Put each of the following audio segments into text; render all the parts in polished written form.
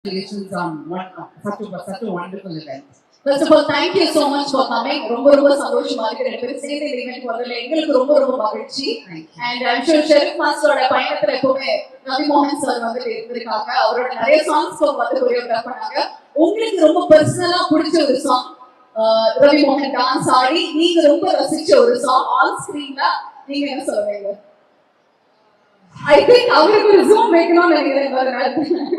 Congratulations on such a wonderful event. First of all, thank you so much for coming. ரொம்ப சந்தோஷமா இருக்கு. ரெண்டு பேரும் சேர்ந்து இந்த ஈவென்ட் வரதுல எங்களுக்கு ரொம்ப மகிழ்ச்சி. And I'm sure ஷெரீப் மாஸ்டரோட பயணத்துல எப்பவுமே ரவி மோகன் சார் வந்து இருந்திருக்காங்க. அவரோட நிறைய சாங்ஸ் வந்து கொரியோகிராஃப் பண்ணாங்க. உங்களுக்கு ரொம்ப பர்சனலா பிடிச்ச ஒரு சாங் ரவி மோகன் டான்ஸ் ஆடி நீங்க ரொம்ப ரசிச்ச ஒரு சாங் ஆன் ஸ்கிரீன்ல நீங்க என்ன சொல்றீங்க? I think அவருக்கு ஒரு ஜூம் வைக்கணும்னு நினைக்கிறேன்.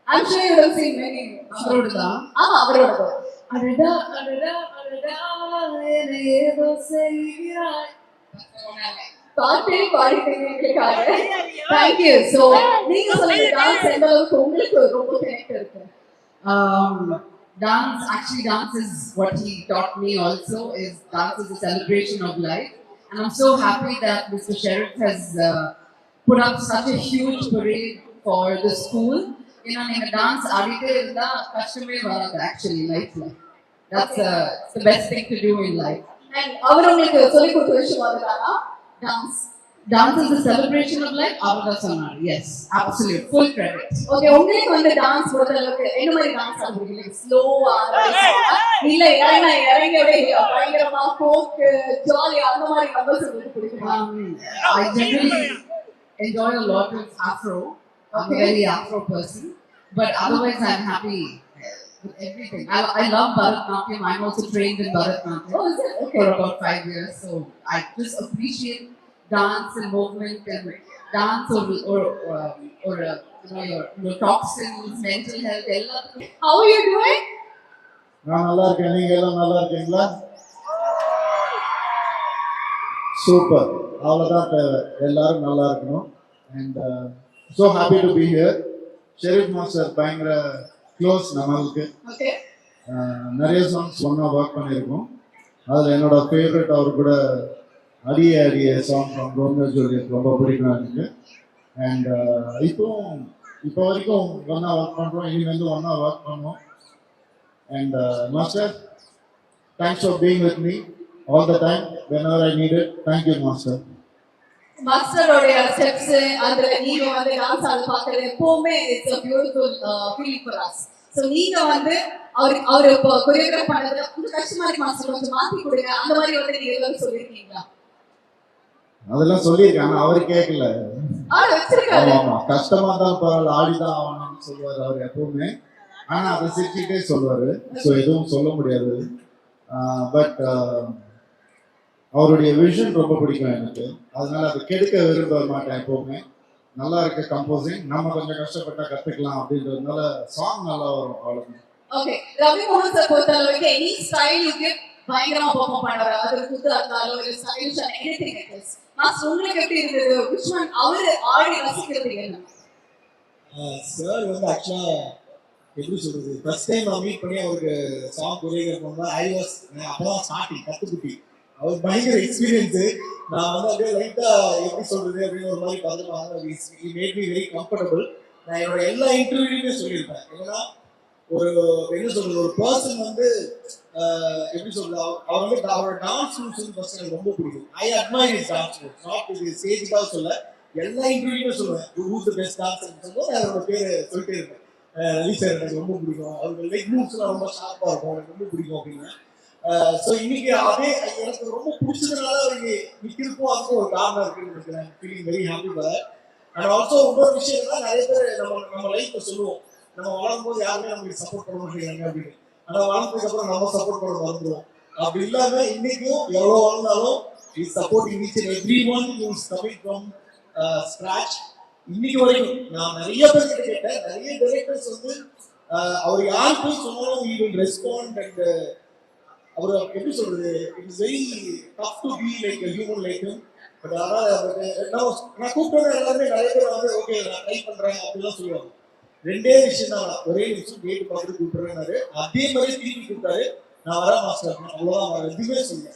I'm sure you have seen many. அவரோடதா? ஆமா அவரோடது. அடடா என்ன ஏதோ செய்கிறாய். பாட்டே பாடிட்டீங்க எங்களுக்காக. Thank you. So நீங்க சொல்லுங்க டான்ஸ் எந்த அளவுக்கு உங்களுக்கு ரொம்ப கனெக்ட் இருக்கு? Dance is what he taught me also. Dance is a celebration of life, and I'm so happy that Mr. Sherif has put up such a huge parade for the school. நீங்க dance ஆடிட்டே இருந்தா கஷ்டமே வராது actually லைஃப்ல. That's the best thing to do in life. And அவர் உங்களுக்கு சொல்லி கொடுத்த விஷயம் அதுதானா? Dance is a celebration of life. அவர்தான் சொன்னார். Yes, absolute full credit. Okay, உங்களுக்கு வந்து டான்ஸ் பொறுத்த அளவுக்கு என்ன மாதிரி டான்ஸ் ஆடுவீங்க? ஸ்லோவா இல்ல இறங்கி அப்படியே பயங்கரமா ஃபோக் ஜாலியா அந்த மாதிரி நம்பர்ஸ் உங்களுக்கு பிடிக்குமா? I generally enjoy a lot of Afro. I'm a very Afro person, but otherwise I'm happy with everything. I love Bharatanatyam. I'm also trained in Bharatanatyam for about 5 years, so I just appreciate dance and movement and dance or your toxins, mental health. How are you doing? நான் நல்லா இருக்கேன். நீங்க எல்லாம் நல்லா இருக்கீங்களா? Super. அவ்வளவுதான் தேவை. எல்லாரும் நல்லா இருக்கணும். And so happy to be here. Sharif master பயங்கர க்ளோஸ் நம்மளுக்கு. நிறைய சாங்ஸ் ஒன்றா ஒர்க் பண்ணியிருக்கோம். அதில் என்னோட ஃபேவரட் அவர் கூட அடிய சாங் ரோமியோ ஜூலியட் ரொம்ப பிடிக்கும் எனக்கு. அண்ட் இப்போ வரைக்கும் ஒன்றா ஒர்க் பண்ணுறோம். இனிமேல் ஒன்றா ஒர்க் பண்ணுவோம். And master, thanks for being with me all the time whenever I need it. Thank you master. மாஸ்டரோட ஸ்டெப்ஸ் அதுல நீங்க வந்து டான்ஸ் ஆட பார்க்கறது எப்பவுமே it's a beautiful feeling for us. So நீங்க வந்து அவர் இப்போ கொரியோகிராஃப் பண்ணது கொஞ்சம் கஷ்டமா இருக்கு மாஸ்டர், கொஞ்சம் மாத்தி கொடுங்க அந்த மாதிரி வந்து நீங்க ஏதாவது சொல்லிருக்கீங்களா? அதெல்லாம் சொல்லியிருக்காங்க, அவரு கேட்கல. வச்சிருக்காரு. ஆமா, கஷ்டமா தான் பரவாயில்ல, ஆடிதான் ஆகணும்னு சொல்லுவாரு அவர் எப்பவுமே. ஆனா அதை சிரிச்சுட்டே சொல்லுவாரு. ஸோ எதுவும் சொல்ல முடியாது. பட் அவருடைய விஷன் ரொம்ப பிடிக்கும் எனக்கு. அதனால அதை கெடுக்க விரும்ப மாட்டேன் எப்பவுமே. நல்லா இருக்க கம்போசிங், நம்ம கொஞ்சம் கஷ்டப்பட்டா கத்துக்கலாம் அப்படின்றதுனால சாங் நல்லா வரும். அவ்வளவு. ஓகே, ரவி மோகன் சார் பொறுத்த அளவுக்கு எனி ஸ்டைலுக்கு பயங்கரமா பெர்ஃபார்ம் பண்றாரு. அது குத்து இருந்தாலும் ஒரு stylish and anything it is. Master உங்களுக்கு எப்படி இருந்தது? which one அவர் ஆடி ரசிக்கிறது என்ன? சார் வந்து ஆக்சுவலா எப்படி சொல்றது, ஃபர்ஸ்ட் டைம் நான் மீட் பண்ணி அவருக்கு சாங் கொரியோகிராஃப் பண்ணும்போது அப்பதான் ஸ்டார்டிங் கத்துக்குட்டி. அவர் பயங்கர எக்ஸ்பீரியன்ஸு. நான் வந்து அப்படியே லைட்டாக எப்படி சொல்கிறது அப்படின்னு ஒரு மாதிரி பார்த்துட்டு மேட் மீ வெரி கம்ஃபர்டபுள். நான் என்னோட எல்லா இன்டர்வியூலையுமே சொல்லியிருப்பேன். என்னன்னா ஒரு என்ன சொல்கிறது, ஒரு பர்சன் வந்து எப்படி சொல்கிறது, அவர் வந்து அவரோட டான்ஸ் மூவ்ஸ் வந்து ஃபர்ஸ்ட் எனக்கு ரொம்ப பிடிக்கும். I admire his dance moves. Not இது ஸ்டேஜுக்காக சொல்ல, எல்லா இன்டர்வியூலையுமே சொல்லுவேன் ஹூஸ் த பெஸ்ட் டான்ஸ் சொல்லுவோம். அவரோட பேர் சொல்லிட்டே இருப்பேன். ரவி சார் எனக்கு ரொம்ப பிடிக்கும், அவரோட லெக் மூவ்ஸ்லாம் ரொம்ப ஷார்ப்பாக இருக்கும், எனக்கு ரொம்ப பிடிக்கும் அப்படின்னு. ஸோ இன்னைக்கு அதே எனக்கு ரொம்ப பிடிச்சதுனால அவருக்கு நிற்கிறதுக்கும் அதுக்கும் ஒரு காரணம் இருக்குன்னு நினைக்கிறேன். Feeling very happy for that. And also இன்னொரு விஷயம் என்னன்னா, நிறைய பேர் நம்ம லைஃப்ல சொல்லுவோம், நம்ம வளரும் போது யாருமே நமக்கு சப்போர்ட் பண்ண மாட்டேங்கிறாங்க அப்படின்னு. ஆனால் வளர்ந்ததுக்கு அப்புறம் நம்ம சப்போர்ட் பண்ண மறந்துடுவோம். அப்படி இல்லாம இன்னைக்கும் எவ்வளோ வளர்ந்தாலும் is supporting each and every one is coming from scratch. இன்னைக்கு வரைக்கும் நான் நிறைய பேர்கிட்ட கேட்டேன், நிறைய டைரக்டர்ஸ் வந்து அவர் யார் போய் சொன்னாலும் he will respond. அண்ட் அவர் எப்படி சொல்றது, it is very tough to be like a human like him. But ஆனால் நான் கூப்பிட்டேன் எல்லாருமே நிறைய பேர் வந்து ஓகே நான் ட்ரை பண்றேன் அப்படிலாம் சொல்லுவாங்க. ரெண்டே விஷயம் தான், ஒரே நிமிஷம் கேட்டு பார்த்துட்டு கூப்பிடுறேன்னாரு. அதே மாதிரி திருப்பி கூப்பிட்டாரு, நான் வரேன் மாஸ்டர், அவ்வளோதான் எதுவுமே சொல்லுவேன்.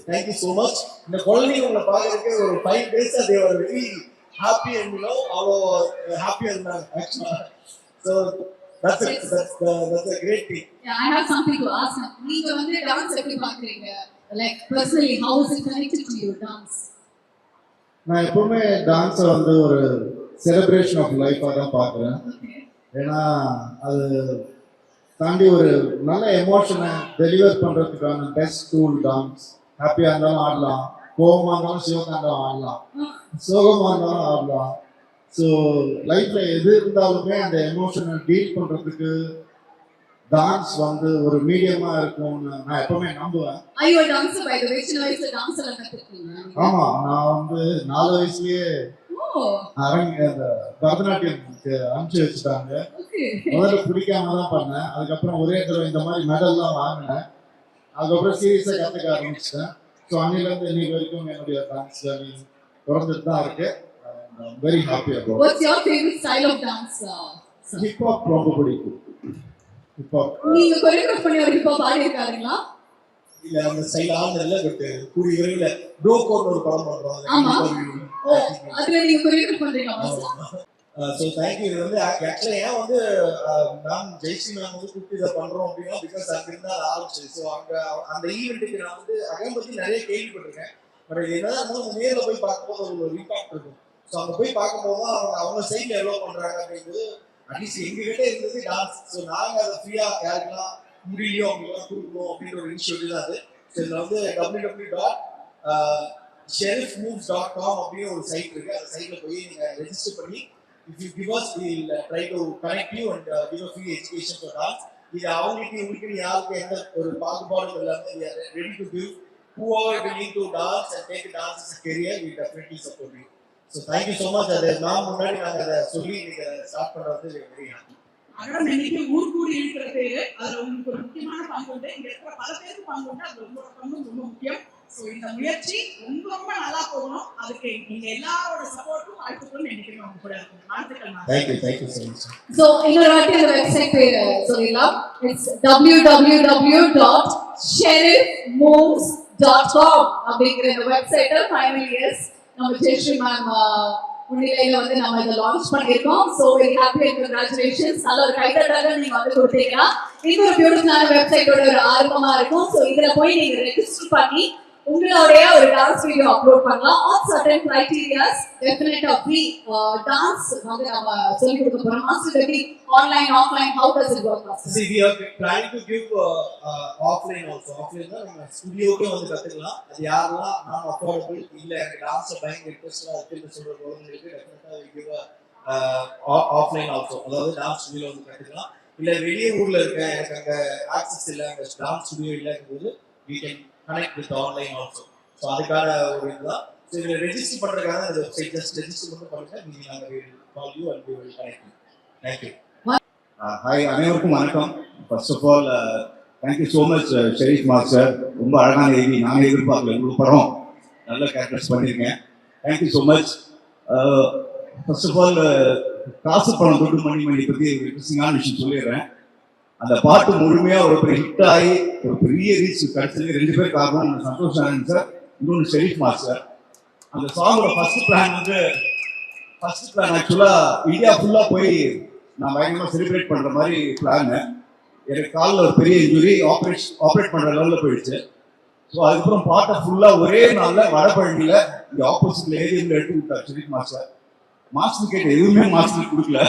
Thank you so much. இந்த குழந்தைங்க உங்களை பார்க்கறதுக்கு ஒரு 5 days they were very happy and அவ்வளோ ஹாப்பியாக இருந்தாங்க ஆக்சுவலாக. So That's a great thing. Yeah, I have something to ask. நீங்க வந்து டான்ஸ் எப்படி பாக்குறீங்க? Like personally, how is it connected to you, dance? நான் எப்பவுமே டான்ஸை வந்து ஒரு செலிப்ரேஷன் ஆஃப் லைஃபாக தான் பார்க்குறேன். ஏன்னா அது தாண்டி ஒரு நல்ல எமோஷனை டெலிவர் பண்ணுறதுக்கான பெஸ்ட் டூல் டான்ஸ். ஹாப்பியாக இருந்தாலும் ஆடலாம், கோபமாக இருந்தாலும் சிவகாண்டாலும் ஆடலாம், சோகமாக இருந்தாலும் ஆடலாம். ஸோ லைஃப்பில் எது இருந்தாலுமே அந்த எமோஷனை டீல் பண்ணுறதுக்கு டான்ஸ் வந்து ஒரு மீடியமாக இருக்கும்னு நான் எப்பவுமே நம்புவேன். ஐயோ டான்ஸ் பை தி வே சின்ன வயசுல டான்ஸ் எல்லாம் கத்துக்கிட்டீங்க? ஆமாம், நான் வந்து 4 வயசுலயே அந்த பரதநாட்டியத்துக்கு அனுப்பிச்சு வச்சுட்டாங்க. முதல்ல பிடிக்காம தான் பண்ணேன், அதுக்கப்புறம் ஒரே தடவை இந்த மாதிரி மெடல்லாம் வாங்கினேன், அதுக்கப்புறம் சீரியஸாக கற்றுக்க ஆரம்பிச்சிட்டேன். ஸோ அன்னிலேருந்து இன்னைக்கு வரைக்கும் என்னுடைய டான்ஸ் ஜர்னி தொடர்ந்துட்டு தான் இருக்கு. Very happy about. What's your favourite style of dance? Hip hop ரொம்ப பிடிக்கும். ஹிப் ஹாப் நீங்க கொரியோகிராஃப் பண்ணி ஒரு ஹிப் ஹாப் ஆடி இருக்காருங்களா? இல்ல அந்த ஸ்டைல் ஆனதுல பட் கூடிய விரைவில் ப்ரோ கோட் ஒரு படம் பண்றோம். ஆமா. ஓ அதுல நீங்க கொரியோகிராஃப் பண்றீங்களா மாஸ்டர்? So thank you. இது வந்து ஆக்சுவலாக ஏன் வந்து மேம் ஜெயஸ்ரீ மேம் வந்து கூப்பிட்டு இதை பண்ணுறோம் அப்படின்னா பிகாஸ் அங்கிருந்து அது ஆரம்பிச்சு. ஸோ அங்கே அந்த ஈவெண்ட்டுக்கு நான் வந்து அகம் பற்றி நிறைய கேள்விப்பட்டிருக்கேன். பட் இது என்ன இருந்தாலும் நேரில் போய் பார்க்கும்போது ஒரு இம்பாக்ட் இருக்கும். ஸோ அங்கே போய் பார்க்கும்போது தான் அவங்க சைடில் எவ்வளோ பண்ணுறாங்க அப்படின்றது அட்லீஸ்ட் எங்ககிட்ட இருந்தது டான்ஸ். ஸோ நாங்கள் அதை ஃப்ரீயாக யாருக்கெல்லாம் முடியலையோ அவங்களுக்குலாம் கொடுக்கணும் அப்படின்ற ஒரு இனிஷியேட்டிவ் தான் அது. ஸோ இதில் வந்து www.sherifmoves.com அப்படின்னு ஒரு சைட் இருக்குது. அந்த சைட்டில் போய் நீங்கள் ரெஜிஸ்டர் பண்ணி if you give us, we will try to connect you and give a free education for dance. இது அவங்களுக்கு உங்களுக்கு யாருக்கு எந்த ஒரு பாகுபாடும் இல்லாமல் we are ready to give whoever willing to dance and take dance as a career, we definitely support you. So thank you so much. அது நான் முன்னாடி நாங்கள் அதை சொல்லி நீங்க ஸ்டார்ட் பண்ணுறது வெரி ஹாப்பி. அகரம் இன்னைக்கு ஊர் கூடி இருக்கிற பேரு அதுல உங்களுக்கு ஒரு முக்கியமான பங்கு உண்டு. இங்க இருக்கிற பல பேருக்கு பங்கு உண்டு. அது உங்களோட பங்கு ரொம்ப முக்கியம். ஸோ இந்த முயற்சி ரொம்ப ரொம்ப நல்லா போகணும். அதுக்கு நீங்க எல்லாரோட சப்போர்ட்டும் வாழ்த்துக்களும் நினைக்கிறேன் உங்க கூட இருக்கும். வாழ்த்துக்கள். Thank you so much. So இன்னொரு வாட்டி அந்த வெப்சைட் பேர் சொல்லலாம். It's www.sherifmoves.com அப்படிங்கிற இந்த வெப்சைட்டை ஃபைனலி நம்ம ஜெயஸ்ரீ மேம் முன்னிலையில வந்து நம்ம இதை லான்ச் பண்ணியிருக்கோம். So very happy and congratulations. நல்ல ஒரு கைதட்டாக நீங்க வந்து கொடுத்தீங்கன்னா இன்னொரு பியூட்டிஃபுல்லான வெப்சைட்டோட ஒரு ஆர்வமா இருக்கும். ஸோ இதுல போய் நீங்க ரெஜிஸ்டர் பண்ணி உங்களுடைய ஒரு டான்ஸ் வீடியோ அப்லோட் பண்ணலாம். ஆன் சர்டன் கிரைட்டீரியாஸ் டெஃபினட்டா ஃப்ரீ டான்ஸ் வந்து நம்ம சொல்லி கொடுக்க போறோம். மாஸ்டர் எப்படி online offline have does it work master? See, we are planning to give offline also. Offline தான் நம்ம ஸ்டுடியோக்கே வந்து கத்துக்கலாம். அது யாரெல்லாம் நான் அஃபோர்டபிள் இல்ல எனக்கு டான்ஸ் பயங்கர இன்ட்ரெஸ்டா இருக்குன்னு சொல்ற குழந்தைங்களுக்கு டெஃபினட்டா we give offline also. அதாவது டான்ஸ் ஸ்டுடியோ வந்து கத்துக்கலாம். இல்ல வெளிய ஊர்ல இருக்க எனக்கு அங்க ஆக்சஸ் இல்ல, அங்க டான்ஸ் ஸ்டுடியோ இல்லங்கும்போது we can connect with online also. So அதுக்கான ஒரு இதுதான். ஸோ இதில் ரெஜிஸ்டர் பண்ணுறதுக்காக அந்த வெப்சைட் ஜஸ்ட் ரெஜிஸ்டர் மட்டும் பண்ணுங்க. நீங்கள் நாங்கள் call you and we will connect you. Thank you. Hi, அனைவருக்கும் வணக்கம். First of all thank you so much Sherif master. ரொம்ப அழகான எழுதி நாங்கள் எதிர்பார்க்கல, உங்களுக்கு படம் நல்ல கேரக்டர்ஸ் பண்ணியிருக்கேன். Thank you so much. First of all காசு பணம் தொட்டு மணி பற்றி ஒரு இன்ட்ரெஸ்டிங்கான விஷயம் சொல்லிடுறேன். அந்த பாட்டு முழுமையா ஒரு பெரிய ஹிட் ஆகி ஒரு பெரிய ரீச் கிடைச்சது 2 பேர் காரணம். சந்தோஷ் ஆனந்த் சார், இன்னொன்று ஷெரீஃப் மாஸ்டர். அந்த சாங்கோட ஃபர்ஸ்ட் பிளான் ஆக்சுவலா இந்தியா ஃபுல்லா போய் நான் பயங்கரமா செலிப்ரேட் பண்ற மாதிரி பிளான். எனக்கு காலில் ஒரு பெரிய இன்ஜுரி, ஆப்ரேட் பண்ற லெவலில் போயிடுச்சு. ஸோ அதுக்கப்புறம் பாட்டை ஃபுல்லா ஒரே நாள்ல வடபழனியில இந்த ஆப்போசிட்ல ஏரியாவில் எடுத்து விட்டார் ஷெரீஃப் மாஸ்டர். மாஸ்டர் கேட்ட எதுவுமே மாஸ்டர் கொடுக்கல.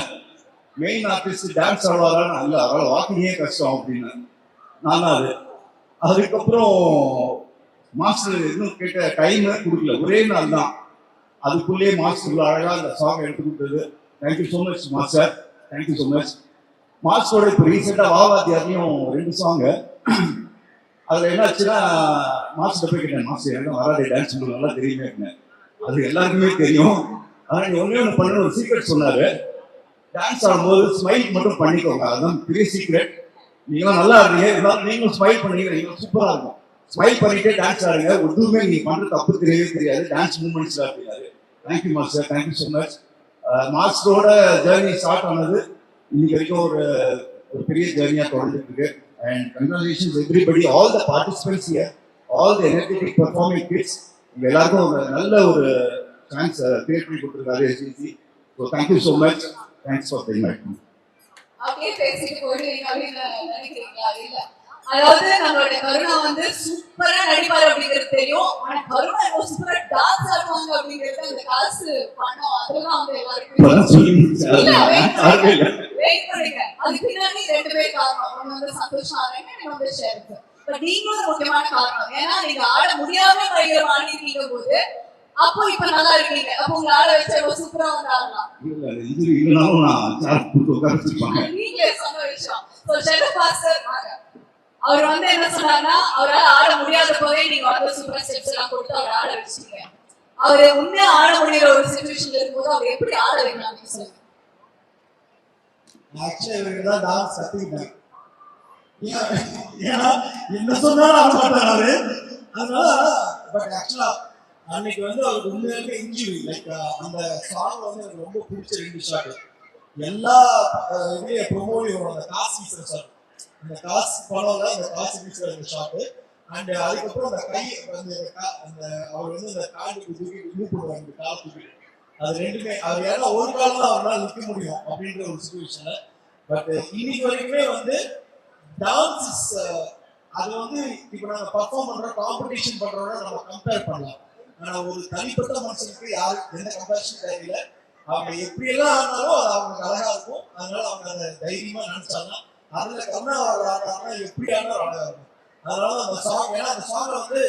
மெயின் ஆர்டிஸ்ட் டான்ஸ் ஆடுவாரான்னு அல்ல, அதனால வாக்கிங்கே கஷ்டம் அப்படின்னு நான் அதுக்கப்புறம் மாஸ்டர் இன்னும் கேட்ட டைம் கொடுக்கல, ஒரே நாள் தான். அதுக்குள்ளேயே மாஸ்டர் அழகா அந்த சாங் எடுத்து கொடுத்தது. Thank you so much master, thank you so much. மாஸ்டரோட இப்போ ரீசெண்டாக வாவாத்தியாரையும் 2 சாங்கு. அதில் என்னாச்சுன்னா மாஸ்டர் போய் கேட்டேன், மாஸ்டர் எனக்கு வராதே டான்ஸ் உங்களுக்கு நல்லா தெரியுமே இருந்தேன். அது எல்லாருக்குமே தெரியும். ஆனால் நீ ஒன்று பண்ண ஒரு சீக்ரெட் சொன்னார். டான்ஸ் ஆடும்போது ஸ்மைல் மட்டும் பண்ணிக்கோங்க, அதுதான் பெரிய சீக்ரெட். நீங்களும் நல்லா ஆடுறீங்க, இருந்தாலும் நீங்களும் ஸ்மைல் பண்ணீங்க, நீங்களும் சூப்பராக இருக்கும். ஸ்மைல் பண்ணிட்டே டான்ஸ் ஆடுங்க, ஒன்றுமே நீங்கள் பண்ணுறது தப்பு தெரியவே தெரியாது. டான்ஸ் மூமெண்ட்ஸ் தெரியாது. Thank you master, thank you so much. மாஸ்டரோட ஜேர்னி ஸ்டார்ட் ஆனது இன்னைக்கு வரைக்கும் ஒரு பெரிய ஜேர்னியாக தொடர்ந்துட்டு இருக்கு. And congratulations everybody, all the participants here, all the energetic performing kids. இவங்க எல்லாருக்கும் ஒரு நல்ல ஒரு சான்ஸ் கிரியேட் பண்ணி கொடுத்துருக்காரு STC. So thank you so much. Thanks for the invite. அப்படியே பேசிட்டு போயிடுவீங்க அப்படின்னு நினைக்கிறீங்களா? இல்ல, அதாவது நம்மளோட கருணா வந்து சூப்பரா நடிப்பாரு அப்படிங்கிறது தெரியும். ஆனா கருணா எவ்வளவு சூப்பரா டான்ஸ் ஆடுவாங்க அப்படிங்கிறது அந்த காசு பணம் அதெல்லாம் வந்து எல்லாருக்கும் சொல்லி முடிச்சாரு. வெயிட் பண்ணுங்க. அதுக்கு பின்னாடி 2 பேர் காரணம். ஒண்ணு வந்து சந்தோஷ் நாராயணன், இன்னொன்னு வந்து ஷெரீப். பட் நீங்களும் ஒரு முக்கியமான காரணம். ஏன்னா நீங்க ஆட முடியாம பயங்கரம் ஆடிருக்கீங்க போது அப்போ இப்ப நல்லா இருக்கீங்க. அப்போ உங்களை ஆட வச்சு எவ்வளவு சூப்பரா வந்து ஆடலாம். இது இல்லைனாலும் நான் சார்ஜ் கொடுத்து உட்கார வச்சிருப்பாங்க. நீங்களே சொன்ன விஷயம். ஷெரீப் மாஸ்டர் அவர் வந்து என்ன சொன்னார்னா, அவரால் ஆட முடியாத போதே நீங்க வந்து சூப்பரா ஸ்டெப்ஸ் எல்லாம் கொடுத்து அவர் ஆட வச்சிட்டீங்க. அவரு உண்மையா ஆட முடியற ஒரு சிச்சுவேஷன்ல இருக்கும்போது அவர் எப்படி ஆட வைக்கலாம் சொல்லுங்க. ஆக்சுவலா இவருக்கு தான் டான்ஸ் கத்துக்கிட்டேன். ஏன்னா என்ன சொன்னாலும் ஆட மாட்டாரு. அதனால பட் ஆக்சுவலா அன்னைக்கு வந்து அவருக்கு உண்மையாலுமே இன்ஜுரி லைக் அந்த சாங் வந்து எனக்கு ரொம்ப பிடிச்ச 2 ஷாட். எல்லா இதுலயே ப்ரோமோலையும் அந்த காசு வீசுற ஷாட், அந்த காசு பணம்ல அந்த காசு வீசுற அந்த ஷாட். அண்ட் அதுக்கப்புறம் அந்த கை அந்த அவர் வந்து அந்த காலுக்கு தூக்கி மூவ் பண்ணுவாங்க, கால் தூக்கி. அது ரெண்டுமே அவர் ஏன்னா ஒரு காலம் தான் அவரால் நிற்க முடியும் அப்படின்ற ஒரு சுச்சுவேஷன்ல. பட் இன்னைக்கு வரைக்குமே வந்து டான்ஸ் இஸ் அது வந்து இப்போ நாங்கள் பர்ஃபார்ம் பண்றோம், காம்படிஷன் பண்றோம்னா நம்ம கம்பேர் பண்ணலாம். ஆனா ஒரு தனிப்பட்ட மனுஷனுக்கு யாரு எந்த கம்பேரிஷன் தேவையில்லை. அவங்க எப்படி எல்லாம் ஆனாலும் அது அவங்களுக்கு அழகா இருக்கும். அதனால அவங்க அதை தைரியமா நினைச்சாங்கன்னா அதுல கருணா ஆடுறாங்கன்னா எப்படி ஆனாலும் அழகா இருக்கும். அதனால அந்த சாங் ஏன்னா அந்த சாங்கை வந்து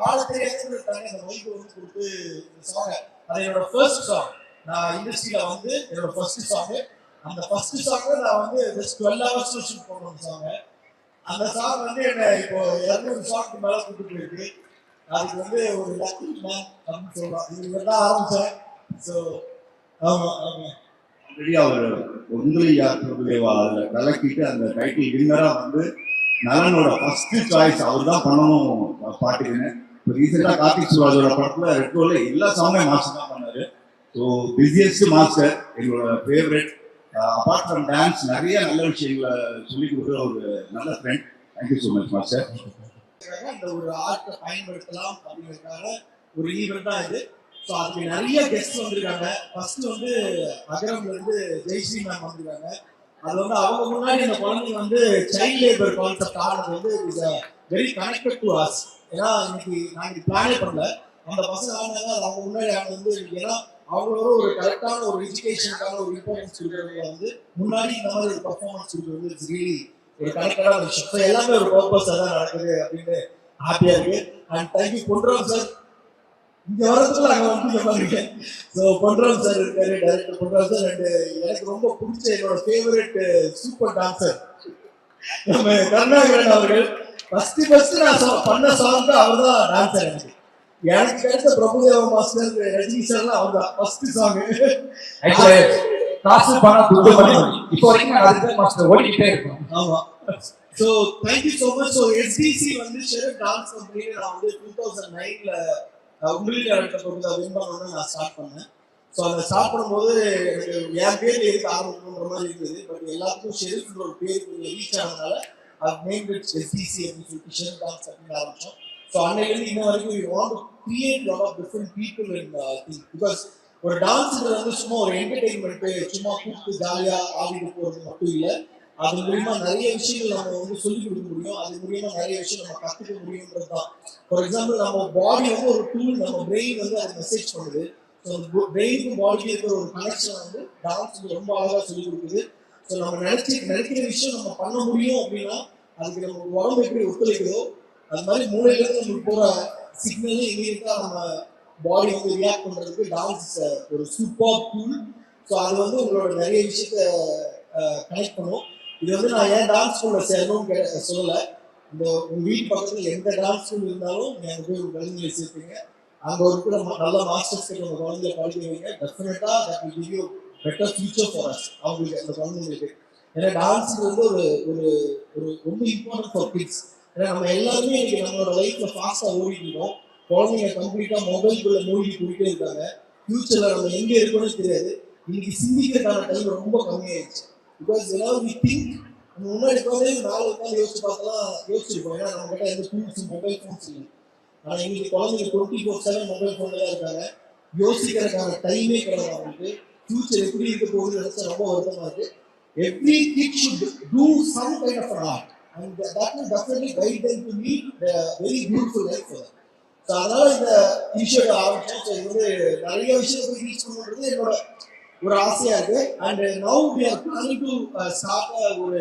ஆள தெரியாதுன்னு அந்த மைக்கு வந்து கொடுத்து இந்த சாங்கை அது என்னோட ஃபர்ஸ்ட் சாங். நான் இண்டஸ்ட்ரியில வந்து என்னோட ஃபர்ஸ்ட் சாங். அந்த ஃபர்ஸ்ட் சாங்கை நான் வந்து ஜஸ்ட் 12 hours ஷூட் பண்ண அந்த சாங்கை. அந்த சாங் வந்து என்ன இப்போ 200 சாங்க்கு மேல கூட்டு போயிருக்கு. அதுக்கு வந்து ஒரு லக்கி மேன் அப்படின்னு சொல்லலாம். இது தான் ஆரம்பிச்சேன். ஸோ ஆமா ஆமா ஆல்ரெடி அவர் ஒன்றியா பிரபுதேவா அதில் கலக்கிட்டு அந்த டைட்டில் வின்னரா வந்து நலனோட ஃபர்ஸ்ட் சாய்ஸ் அவர் தான் பண்ணணும் பாட்டுக்குன்னு. இப்போ ரீசெண்டாக கார்த்திக் சுராஜோட படத்துல ரெட் ரோல எல்லா சாங்கையும் மாஸ்டர் தான் பண்ணாரு. ஸோ பிஸியஸ்ட் மாஸ்டர், எங்களோட ஃபேவரட். அப்பார்ட் ஃப்ரம் டான்ஸ் நிறைய நல்ல விஷயங்களை சொல்லி கொடுக்குற ஒரு நல்ல friend. Thank you so much master. இந்த ஒரு ஆர்ட்டை பயன்படுத்தலாம் அப்படிங்கிறதுக்காக ஒரு ஈவெண்ட் தான் இது. ஸோ அதுக்கு நிறைய கெஸ்ட் வந்திருக்காங்க. ஃபர்ஸ்ட் வந்து அகரம்ல இருந்து ஜெய்ஸ்ரீ மேம் வந்திருக்காங்க. அது வந்து அவங்க முன்னாடி அந்த குழந்தைங்க வந்து சைல்ட் லேபர் கான்செப்ட் ஆனது வந்து is very connected to us. ஏன்னா இன்னைக்கு நாங்கள் பிளானே பண்ணல, அந்த பசங்க ஆனாங்க. அது அவங்க முன்னாடி ஆனது வந்து ஏன்னா அவங்களோட ஒரு கரெக்டான ஒரு எஜுகேஷனுக்கான ஒரு இம்பார்ட்டன்ஸ் கொடுக்குறவங்க வந்து முன்னாடி இந்த மாதிரி ஒரு பர்ஃபார்மன்ஸ் கொடுக்குறது இட்ஸ் ரியலி ஒரு கரெக்டான விஷயம். ஸோ எல்லாமே ஒரு பர்பஸாக தான் நடக்குது அப்படின்னு ஹாப்பியா இருக்கு. And thank you Ponram sir. இங்க வரதுக்குள்ள அங்க வந்து பாருக்கேன். ஸோ பொன்ராம் சார் இருக்காரு, டைரக்டர் பொன்ராம் சார். அண்ட் எனக்கு ரொம்ப பிடிச்ச என்னோட ஃபேவரட் சூப்பர் டான்சர் நம்ம கருணாகரன் அவர்கள். ஃபர்ஸ்ட் நான் பண்ண சாங் அவர் தான் டான்சர். எனக்கு அடுத்த பிரபுதேவா மாஸ்டர், ரஜினி சார்லாம் அவர் தான் ஃபர்ஸ்ட் சாங். காசு பணம் துட்டு பண்ணி இப்போ வரைக்கும் அதுதான் மாஸ்டர் ஓடிக்கிட்டே இருக்கும். ஆமா. So thank you so much. So STC வந்து ஷெரீப் டான்ஸ் கம்பெனியில் நான் வந்து 2009ல உங்களுக்கு வின் பண்ணணும்னு நான் ஸ்டார்ட் பண்ணேன். ஸோ அதை ஸ்டார்ட் பண்ணும்போது எனக்கு என் பேர் எதுக்கு ஆரம்பிக்கணுன்ற மாதிரி இருந்தது. பட் எல்லாத்துக்கும் ஷெரீப்ன்ற ஒரு பேர் கொஞ்சம் ரீச் ஆனதுனால அது மெயின் எஸ்டிசி அப்படின்னு சொல்லிட்டு ஷெரீப் டான்ஸ் அப்படின்னு ஆரம்பிச்சோம். ஸோ அன்னையிலேருந்து இன்ன வரைக்கும் we want to create lot of different people in thing. Because ஒரு டான்ஸுங்கிறது வந்து சும்மா ஒரு என்டர்டெயின்மெண்ட்டு, சும்மா கூப்பிட்டு ஜாலியாக ஆடிட்டு போகிறது மட்டும் இல்லை. அது மூலியமா நிறைய விஷயங்கள் நம்ம வந்து சொல்லிக் கொடுக்க முடியும். அது மூலியமா நிறைய விஷயம் நம்ம கற்றுக்க முடியும்ன்றது தான். ஃபார் எக்ஸாம்பிள் நம்ம பாடி வந்து ஒரு டூல், நம்ம பிரெயின் வந்து அது மெசேஜ் பண்ணுது. ஸோ பிரெயினுக்கும் பாடிக்கு இருக்கிற ஒரு கனெக்ஷன் வந்து டான்ஸ் ரொம்ப அழகாக சொல்லிக் கொடுக்குது. ஸோ நம்ம நினைக்கிற விஷயம் நம்ம பண்ண முடியும் அப்படின்னா அதுக்கு நம்ம உடம்பு எப்படி ஒத்துழைக்குதோ அது மாதிரி மூளையிலேருந்து நம்மளுக்கு போகிற சிக்னல் இமீடியட்டாக நம்ம பாடி வந்து ரியாக்ட் பண்ணுறதுக்கு டான்ஸ் ஒரு சூப்பர் டூல். ஸோ அது வந்து உங்களோட நிறைய விஷயத்த கனெக்ட் பண்ணும். இது வந்து நான் ஏன் டான்ஸ் ஸ்கூல்ல சேரணும்னு சொல்லலை. இந்த உங்கள் வீட்டு பக்கத்தில் எந்த டான்ஸ் ஸ்கூல் இருந்தாலும் நீங்கள் அங்கே போய் ஒரு குழந்தைங்களை சேர்த்துங்க. அங்கே இருக்கிற நல்ல மாஸ்டர்ஸ் கிட்ட உங்கள் குழந்தைகளை படிக்க வைங்க. டெஃபினட்டாக that will give you better future for us. அவங்களுக்கு அந்த குழந்தைங்களுக்கு ஏன்னா டான்ஸ் வந்து ஒரு ஒரு ஒரு ரொம்ப இம்பார்ட்டன்ட் ஃபார் கிட்ஸ். ஏன்னா நம்ம எல்லாருமே இன்னைக்கு நம்மளோட லைஃப்ல ஃபாஸ்ட்டாக ஓடிட்டு இருக்கோம். குழந்தைங்க கம்ப்ளீட்டாக மொபைல்குள்ளே மூழ்கி போயிட்டே இருக்காங்க. ஃபியூச்சரில் நம்ம எங்கே இருக்கணும்னு தெரியாது. இன்னைக்கு சிந்திக்கிறதுக்கான டைம் ரொம்ப கம்மியாயிடுச்சு. பிகாஸ் ஏதாவது வி திங்க் நம்ம முன்னாடி உட்காந்து 4 உட்காந்து யோசிச்சு பார்த்தலாம் யோசிச்சிருப்போம். ஏன்னா நம்ம கிட்ட எந்த டூல்ஸ் மொபைல் ஃபோன்ஸ் இல்லை. ஆனால் இன்னைக்கு குழந்தைங்க 24/7 மொபைல் ஃபோனில் தான் இருக்காங்க. யோசிக்கிறதுக்கான டைமே கிடையாது அவங்களுக்கு. ஃபியூச்சர் எப்படி இருக்க போகுதுன்னு நினைச்சா ரொம்ப வருத்தமாக இருக்கு. Every kid should do some kind of art. and that will definitely guide them to lead the very beautiful life for them. So அதனால இந்த இனிஷியேட்டிவ் ஆரம்பிச்சோம். ஸோ இது வந்து நிறைய விஷயத்தை போய் ரீச் பண்ணுறது என்னோட ஒரு ஆசையா இருக்கு. And now we are planning to start ஒரு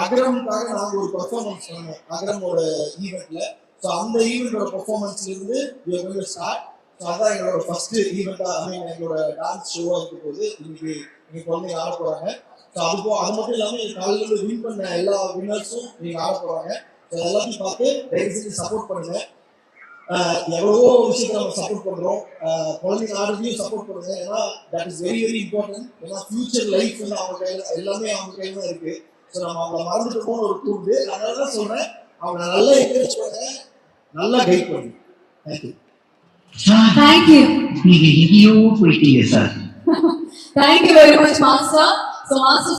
அகரம்காக நாங்கள் ஒரு பெர்ஃபார்மன்ஸ் பண்ணோம் அகரமோட ஈவெண்ட்ல. ஸோ அந்த ஈவெண்டோட பெர்ஃபார்மன்ஸ்ல இருந்து we are going to start. So அதான் எங்களோட ஃபர்ஸ்ட் ஈவெண்டா எங்களோட டான்ஸ் ஷோவா இருக்க போது இன்னைக்கு எங்க குழந்தைங்க ஆட போறாங்க. ஸோ அது மட்டும் இல்லாமல் காலையில வின் பண்ண எல்லா வின்னர்ஸும் நீங்க ஆட போறாங்க. ஸோ எல்லாத்தையும் பார்த்து தயவு செஞ்சு சப்போர்ட் பண்ணுங்க. எவ்வளவோ விஷயத்தை நம்ம சப்போர்ட் பண்றோம், குழந்தைங்க ஆடுறதையும் சப்போர்ட் பண்ணுங்க. ஏன்னா that is very very important. ஏன்னா ஃபியூச்சர் லைஃப் வந்து அவங்க கையில எல்லாமே அவங்க கையில தான் இருக்கு. ஸோ நம்ம அவங்கள மறந்துட்டு போன ஒரு தூண்டு. அதனால தான் சொல்றேன், அவங்க நல்லா என்கரேஜ் பண்ணுங்க, நல்லா கைட் பண்ணுங்க. தேங்க்யூ. Thank you. நீங்க எங்கேயோ போயிட்டீங்க sir. Thank you very much, Master. So, Master.